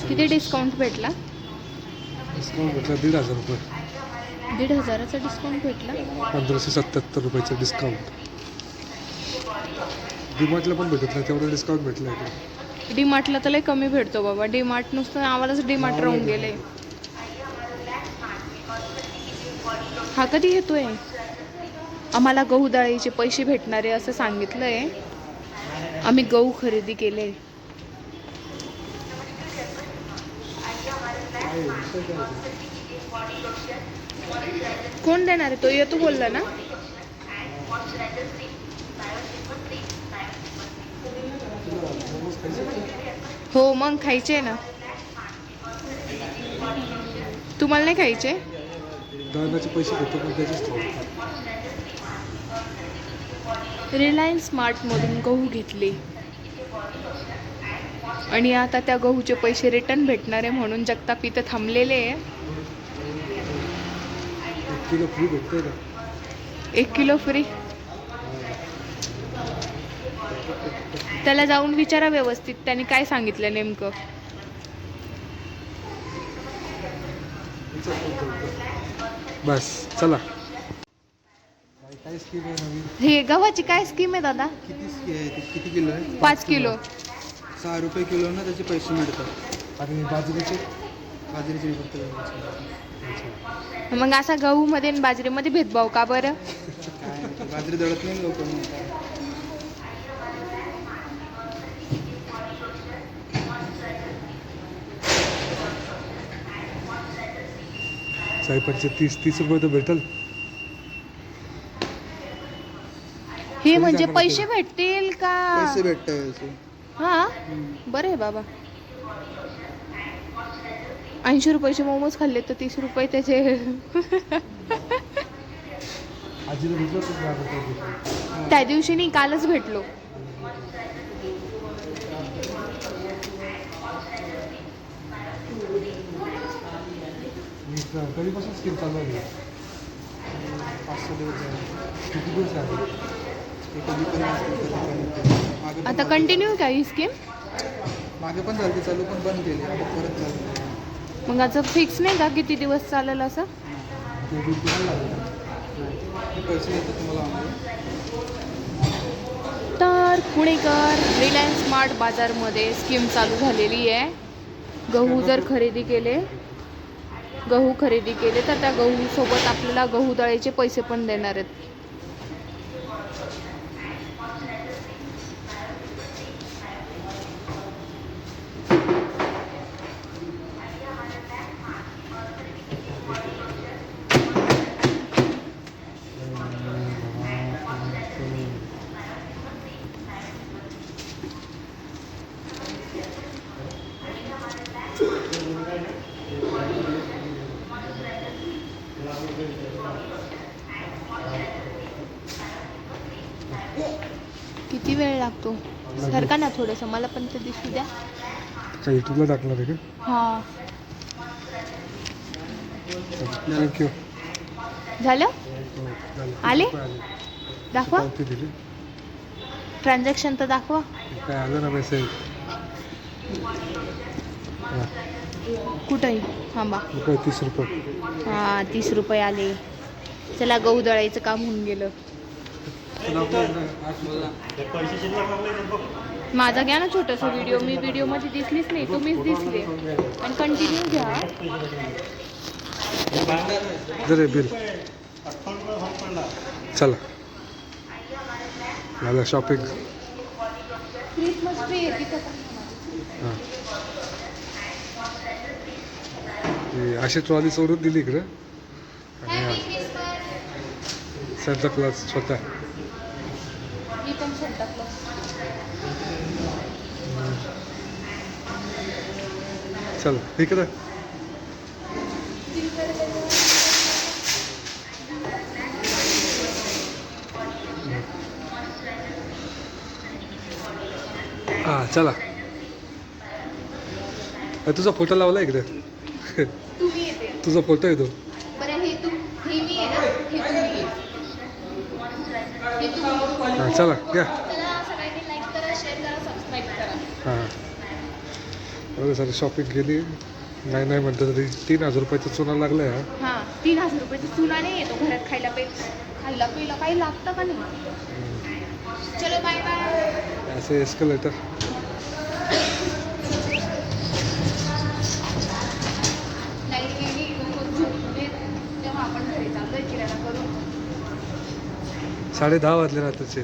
किती डिस्काउंट भेटला? डिस्काउंट भेटला 1,500 रुपये. 1,500चा डिस्काउंट भेटला. 1,577 रुपयाचं डिस्काउंट. डीमार्टला पण भेटत नाही तेवढं डिस्काउंट भेटलं आहे. डीमार्टला तर लय कमी भेटतो बाबा. डीमार्ट नुसतं आम्हालाच डीमार्ट राहून गेले. हा कधी येतोय? आम्हाला गहू दळायचे पैसे भेटणारे असं सांगितलंय. आम्ही गहू खरेदी केले. कोण देणार आहे? तो येतो बोलला ना. हो मग खायचे ना. तुम्हाला नाही खायचे? दळणाचे पैसे घेतो पण त्याचेच ठेवतात. रिलायन्स स्मार्टमधून गहू घेतले आणि आता त्या गहूचे पैसे रिटर्न भेटणार आहे म्हणून जगताप इथं थांबलेले आहे. 1 किलो फ्री भेटतंय ना. 1 किलो फ्री. त्याला जाऊन विचारा व्यवस्थित त्यांनी काय सांगितलं नेमकं. बस चला. काय स्कीम आहे नवीन? हे गव्हाची काय स्कीम आहे दादा? किती किलो आहे? 5 किलो. 6 रुपये किलो ना त्याचे पैसे मिळतात. आणि बाजरीचे मग असा गहू मध्ये आणि बाजरीमध्ये भेदभाव का बरं? काय बाजरी दळत नाही लोक. सायपाचे 30 रुपये तर भेटल. हे म्हणजे पैसे भेटतील का? पैसे भेटतात. हा बरं आहे बाबा. 80 रुपयाचे मोमोज खाल्ले तर 30 रुपये त्याचे. आजीला भेटलं तर त्या दिवशी नाही, कालच भेटलो. कधीपासून स्कीम चालू आहे? 5-6 दिवस झाले. किती दिवस आहे? ते कधी पण असते, कधी पण मागे आता कंटिन्यू का ही स्कीम? मागे पण झाली चालू पण बंद केली. आता परत चालू. मग असं फिक्स नाही का किती दिवस चालेल असं? ते बिल किती लागेल? पैसे येतात तुम्हाला आम्हाला. तर पुणेकर रिलायन्स स्मार्ट बाजारमध्ये स्कीम चालू झालेली आहे. गहू जर खरेदी केले तर त्या गहूसोबत आपल्याला गहू दळायचे पैसे पण देणार आहेत. किती वेळ लागतो? सरका ना थोडंसं, मला पण ते दिसू द्या. काय युट्यूबला टाकणार आहे का? हां थँक्यू. झालं. आले? आले. दाखवा पावती दिली. ट्रान्झॅक्शन तर दाखवा. काय आलं ना मेसेज? कुठंही थांबा. रुपये 30 रुपये. हां 30 रुपये आले. चला गहू दळायचं काम होऊन गेलं. माझा घ्या ना छोटासा व्हिडिओ. मी व्हिडिओमध्ये दिसलीच नाही, तुम्हीच दिसले. आणि कंटिन्यू घ्या. जरे बिल. चला झालं शॉपिंग. क्रिसमस ट्री आहे तिथं पण. हां अशी ट्रॉली सोडून दिली इकडं. आणि सांता क्लॉज स्वतः. ही पण सांता क्लॉज. चल इकडं. हां चला. तुझा फोटो लावला इकडे. तुम्ही येते. तुझा फोटो येतो. बरं हे मी आहे ना, हे तुम्ही आहे. हे तुम्ही चला या. चला सगळ्यांनी लाईक करा, शेअर करा, सबस्क्राईब करा. हां बरं सर शॉपिंग केली. नाही म्हणतं तरी 3,000 रुपयाचा चुना लागला आहे. हां 3,000 रुपयाचा चुना नाही येतो घरात खायला पिला काही लागतं का नाही. चलो बाय बाय. असे एस्केलेटर. लाईट गेली लोक झोपले तेव्हा आपण घरी चाललोय किराणा करून. 10:30 वाजले रात्रीचे.